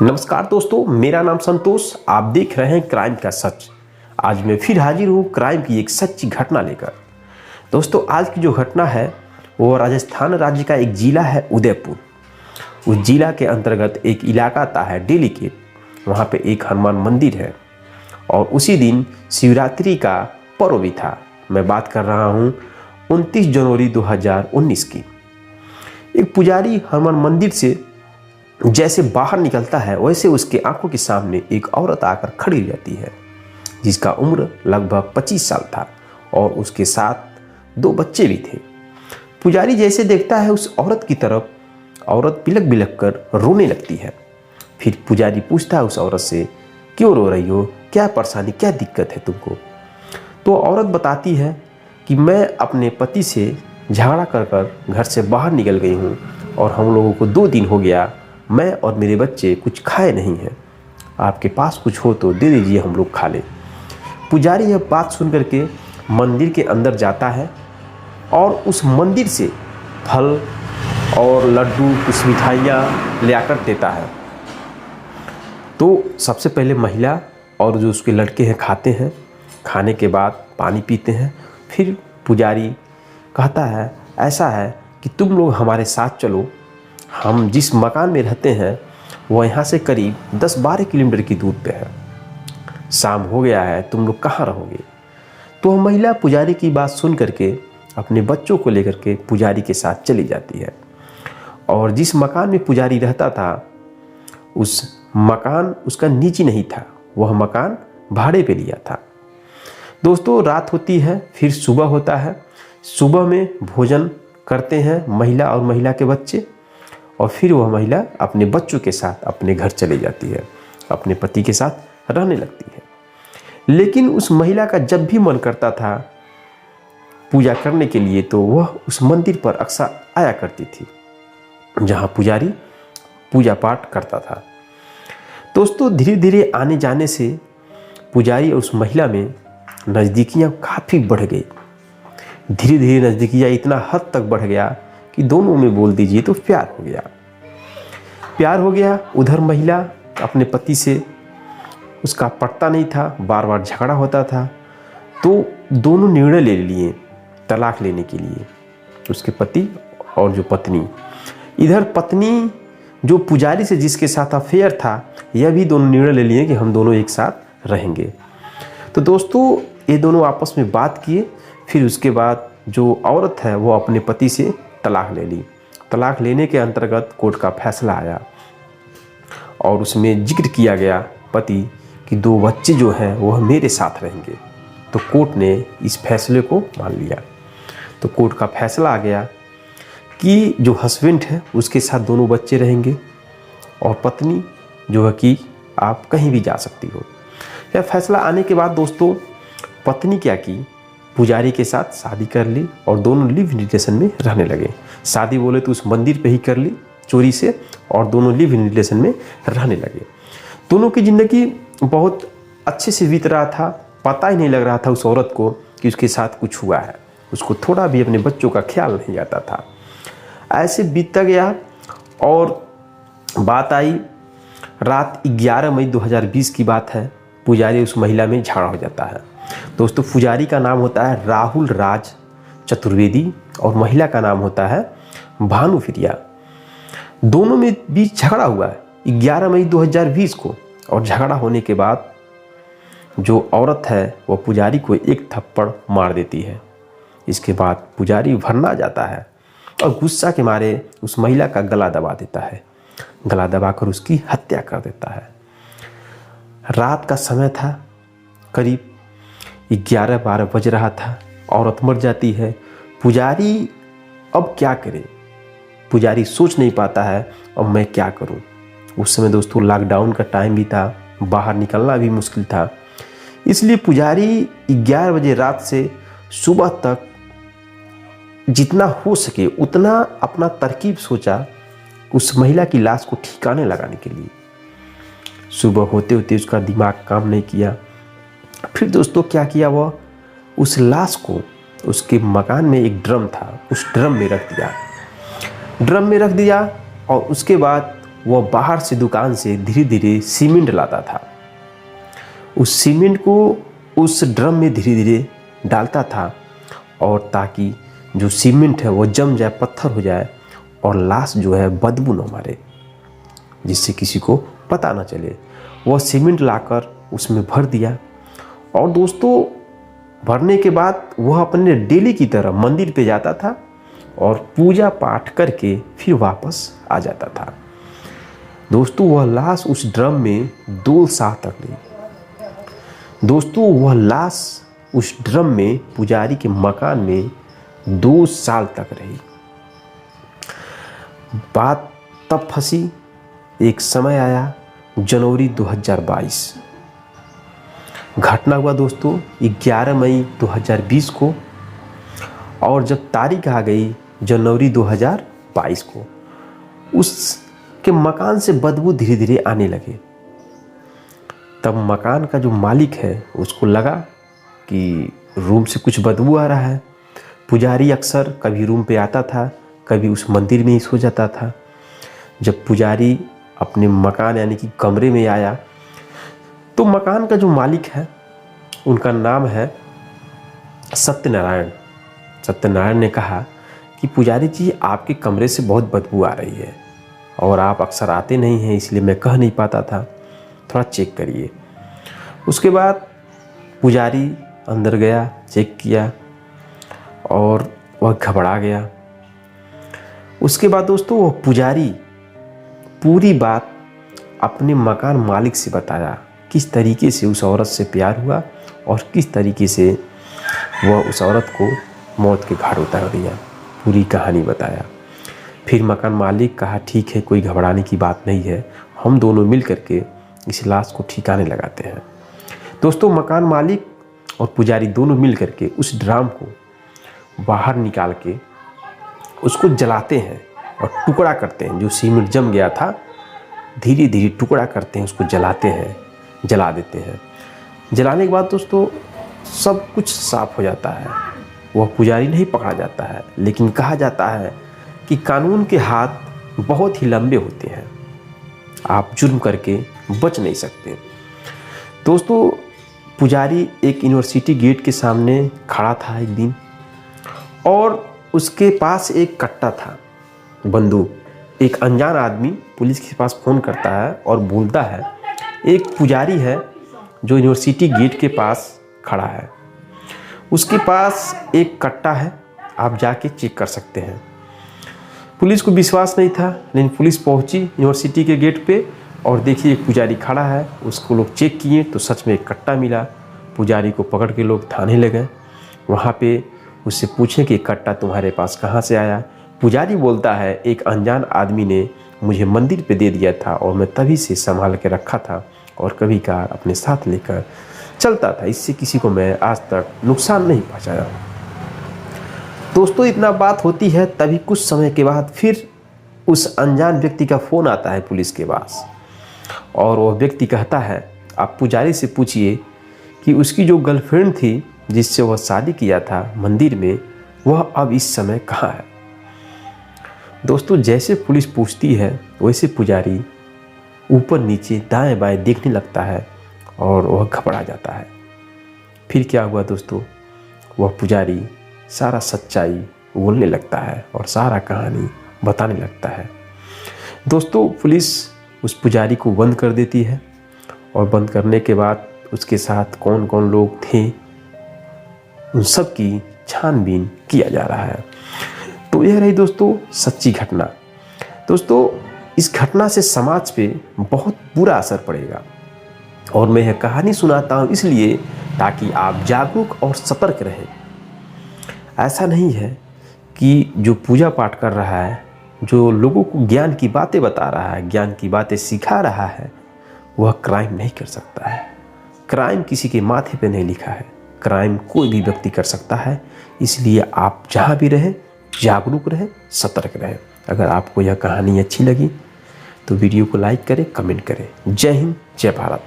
नमस्कार दोस्तों, मेरा नाम संतोष। आप देख रहे हैं क्राइम का सच। आज मैं फिर हाजिर हूँ क्राइम की एक सच्ची घटना लेकर। दोस्तों, आज की जो घटना है वो राजस्थान राज्य का एक जिला है उदयपुर। उस जिला के अंतर्गत एक इलाका आता है डेलीकेट। वहाँ पे एक हनुमान मंदिर है और उसी दिन शिवरात्रि का पर्व भी था। मैं बात कर रहा हूँ 29 जनवरी 2019 की। एक पुजारी हनुमान मंदिर से जैसे बाहर निकलता है वैसे उसके आंखों के सामने एक औरत आकर खड़ी हो जाती है, जिसका उम्र लगभग 25 साल था और उसके साथ 2 बच्चे भी थे। पुजारी जैसे देखता है उस औरत की तरफ, औरत बिलक बिलक कर रोने लगती है। फिर पुजारी पूछता है उस औरत से, क्यों रो रही हो, क्या परेशानी, क्या दिक्कत है तुमको? तो औरत बताती है कि मैं अपने पति से झगड़ा कर घर से बाहर निकल गई हूँ और हम लोगों को 2 दिन हो गया, मैं और मेरे बच्चे कुछ खाए नहीं हैं। आपके पास कुछ हो तो दे दीजिए, हम लोग खा लें। पुजारी यह बात सुन करके मंदिर के अंदर जाता है और उस मंदिर से फल और लड्डू, कुछ मिठाइयाँ ले आकर देता है। तो सबसे पहले महिला और जो उसके लड़के हैं खाते हैं। खाने के बाद पानी पीते हैं। फिर पुजारी कहता है, ऐसा है कि तुम लोग हमारे साथ चलो। हम जिस मकान में रहते हैं वो यहाँ से करीब 10-12 किलोमीटर की दूर पे है। शाम हो गया है, तुम लोग कहाँ रहोगे? तो महिला पुजारी की बात सुन करके अपने बच्चों को लेकर के पुजारी के साथ चली जाती है। और जिस मकान में पुजारी रहता था उस मकान उसका निजी नहीं था, वह मकान भाड़े पे लिया था। दोस्तों, रात होती है, फिर सुबह होता है। सुबह में भोजन करते हैं महिला और महिला के बच्चे, और फिर वह महिला अपने बच्चों के साथ अपने घर चली जाती है, अपने पति के साथ रहने लगती है। लेकिन उस महिला का जब भी मन करता था पूजा करने के लिए तो वह उस मंदिर पर अक्सर आया करती थी जहां पुजारी पूजा पाठ करता था। दोस्तों, धीरे धीरे आने जाने से पुजारी और उस महिला में नज़दीकियाँ काफ़ी बढ़ गई। धीरे धीरे नज़दीकियाँ इतना हद तक बढ़ गया कि दोनों में बोल दीजिए तो प्यार हो गया। उधर महिला अपने पति से उसका पटता नहीं था, बार बार झगड़ा होता था। तो दोनों निर्णय ले लिए तलाक लेने के लिए, उसके पति और जो पत्नी। इधर पत्नी जो पुजारी से जिसके साथ अफेयर था, यह भी दोनों निर्णय ले लिए कि हम दोनों एक साथ रहेंगे। तो दोस्तों, ये दोनों आपस में बात किए। फिर उसके बाद जो औरत है वो अपने पति से तलाक ले ली। तलाक लेने के अंतर्गत कोर्ट का फैसला आया और उसमें जिक्र किया गया पति कि 2 बच्चे जो हैं वह मेरे साथ रहेंगे। तो कोर्ट ने इस फैसले को मान लिया। तो कोर्ट का फैसला आ गया कि जो हस्बैंड है उसके साथ दोनों बच्चे रहेंगे और पत्नी जो है कि आप कहीं भी जा सकती हो। यह फैसला आने के बाद दोस्तों, पत्नी क्या की, पुजारी के साथ शादी कर ली और दोनों लिव इन रिलेशन में रहने लगे। शादी बोले तो उस मंदिर पे ही कर ली चोरी से, और दोनों लिव इन रिलेशन में रहने लगे। दोनों की ज़िंदगी बहुत अच्छे से बीत रहा था। पता ही नहीं लग रहा था उस औरत को कि उसके साथ कुछ हुआ है। उसको थोड़ा भी अपने बच्चों का ख्याल नहीं आता था। ऐसे बीतता गया और बात आई रात 11 मई 2020 की बात है। पुजारी उस महिला में झगड़ा हो जाता है। दोस्तों, पुजारी का नाम होता है राहुल राज चतुर्वेदी और महिला का नाम होता है भानु प्रिया। दोनों में बीच झगड़ा हुआ है 11 मई 2020 को। और झगड़ा होने के बाद जो औरत है वह पुजारी को एक थप्पड़ मार देती है। इसके बाद पुजारी भरना जाता है और गुस्सा के मारे उस महिला का गला दबा देता है। गला दबाकर उसकी हत्या कर देता है। रात का समय था, करीब 11-12 बज रहा था। औरत मर जाती है। पुजारी अब क्या करे? पुजारी सोच नहीं पाता है, अब मैं क्या करूं? उस समय दोस्तों लॉकडाउन का टाइम भी था, बाहर निकलना भी मुश्किल था। इसलिए पुजारी 11 बजे रात से सुबह तक जितना हो सके उतना अपना तरकीब सोचा उस महिला की लाश को ठिकाने लगाने के लिए। सुबह होते होते उसका दिमाग काम नहीं किया। फिर दोस्तों क्या किया, वह उस लाश को उसके मकान में एक ड्रम था, उस ड्रम में रख दिया और उसके बाद वह बाहर से दुकान से धीरे धीरे सीमेंट लाता था। उस सीमेंट को उस ड्रम में धीरे धीरे डालता था, और ताकि जो सीमेंट है वो जम जाए, पत्थर हो जाए, और लाश जो है बदबू न मारे, जिससे किसी को पता न चले। वह सीमेंट लाकर उसमें भर दिया, और दोस्तों भरने के बाद वह अपने डेली की तरह मंदिर पे जाता था और पूजा पाठ करके फिर वापस आ जाता था। दोस्तों वह लाश उस ड्रम में 2 साल तक रही। दोस्तों वह लाश उस ड्रम में पुजारी के मकान में 2 साल तक रही। बात तब फंसी, एक समय आया जनवरी 2022। घटना हुआ दोस्तों 11 मई 2020 को, और जब तारीख आ गई जनवरी 2022 को, उसके मकान से बदबू धीरे धीरे आने लगे। तब मकान का जो मालिक है उसको लगा कि रूम से कुछ बदबू आ रहा है। पुजारी अक्सर कभी रूम पे आता था, कभी उस मंदिर में ही सो जाता था। जब पुजारी अपने मकान यानी कि कमरे में आया, तो मकान का जो मालिक है उनका नाम है सत्यनारायण। सत्यनारायण ने कहा कि पुजारी जी, आपके कमरे से बहुत बदबू आ रही है और आप अक्सर आते नहीं हैं, इसलिए मैं कह नहीं पाता था, थोड़ा चेक करिए। उसके बाद पुजारी अंदर गया, चेक किया, और वह घबरा गया। उसके बाद दोस्तों वह पुजारी पूरी बात अपने मकान मालिक से बताया, किस तरीके से उस औरत से प्यार हुआ और किस तरीके से वह उस औरत को मौत के घाट उतार दिया। पूरी कहानी बताया। फिर मकान मालिक कहा, ठीक है, कोई घबराने की बात नहीं है, हम दोनों मिल करके इस लाश को ठिकाने लगाते हैं। दोस्तों मकान मालिक और पुजारी दोनों मिल करके उस ड्राम को बाहर निकाल के उसको जलाते हैं और टुकड़ा करते हैं। जो सीमेंट जम गया था धीरे धीरे टुकड़ा करते हैं, उसको जलाते हैं, जला देते हैं। जलाने के बाद दोस्तों सब कुछ साफ हो जाता है। वह पुजारी नहीं पकड़ा जाता है, लेकिन कहा जाता है कि कानून के हाथ बहुत ही लंबे होते हैं, आप जुर्म करके बच नहीं सकते। दोस्तों पुजारी एक यूनिवर्सिटी गेट के सामने खड़ा था एक दिन, और उसके पास एक कट्टा था, बंदूक। एक अनजान आदमी पुलिस के पास फ़ोन करता है और बोलता है, एक पुजारी है जो यूनिवर्सिटी गेट के पास खड़ा है, उसके पास एक कट्टा है, आप जाके चेक कर सकते हैं। पुलिस को विश्वास नहीं था, लेकिन पुलिस पहुंची यूनिवर्सिटी के गेट पे और देखिए एक पुजारी खड़ा है। उसको लोग चेक किए तो सच में एक कट्टा मिला। पुजारी को पकड़ के लोग थाने ले गए। वहाँ पे उससे पूछें कि कट्टा तुम्हारे पास कहाँ से आया। पुजारी बोलता है, एक अनजान आदमी ने मुझे मंदिर पे दे दिया था और मैं तभी से संभाल के रखा था और कभी कभार अपने साथ लेकर चलता था, इससे किसी को मैं आज तक नुकसान नहीं पहुँचाया। दोस्तों इतना बात होती है, तभी कुछ समय के बाद फिर उस अनजान व्यक्ति का फ़ोन आता है पुलिस के पास, और वह व्यक्ति कहता है, आप पुजारी से पूछिए कि उसकी जो गर्लफ्रेंड थी जिससे वह शादी किया था मंदिर में, वह अब इस समय कहाँ है। दोस्तों जैसे पुलिस पूछती है वैसे पुजारी ऊपर नीचे दाएं बाएं देखने लगता है और वह घबरा जाता है। फिर क्या हुआ दोस्तों, वह पुजारी सारा सच्चाई बोलने लगता है और सारा कहानी बताने लगता है। दोस्तों पुलिस उस पुजारी को बंद कर देती है, और बंद करने के बाद उसके साथ कौन कौन लोग थे उन सब की छानबीन किया जा रहा है। तो यह रही दोस्तों सच्ची घटना। दोस्तों इस घटना से समाज पे बहुत बुरा असर पड़ेगा, और मैं यह कहानी सुनाता हूँ इसलिए ताकि आप जागरूक और सतर्क रहें। ऐसा नहीं है कि जो पूजा पाठ कर रहा है, जो लोगों को ज्ञान की बातें बता रहा है, ज्ञान की बातें सिखा रहा है, वह क्राइम नहीं कर सकता है। क्राइम किसी के माथे पे नहीं लिखा है, क्राइम कोई भी व्यक्ति कर सकता है। इसलिए आप जहाँ भी रहें जागरूक रहें, सतर्क रहें। अगर आपको यह कहानी अच्छी लगी तो वीडियो को लाइक करें, कमेंट करें। जय हिंद, जय भारत।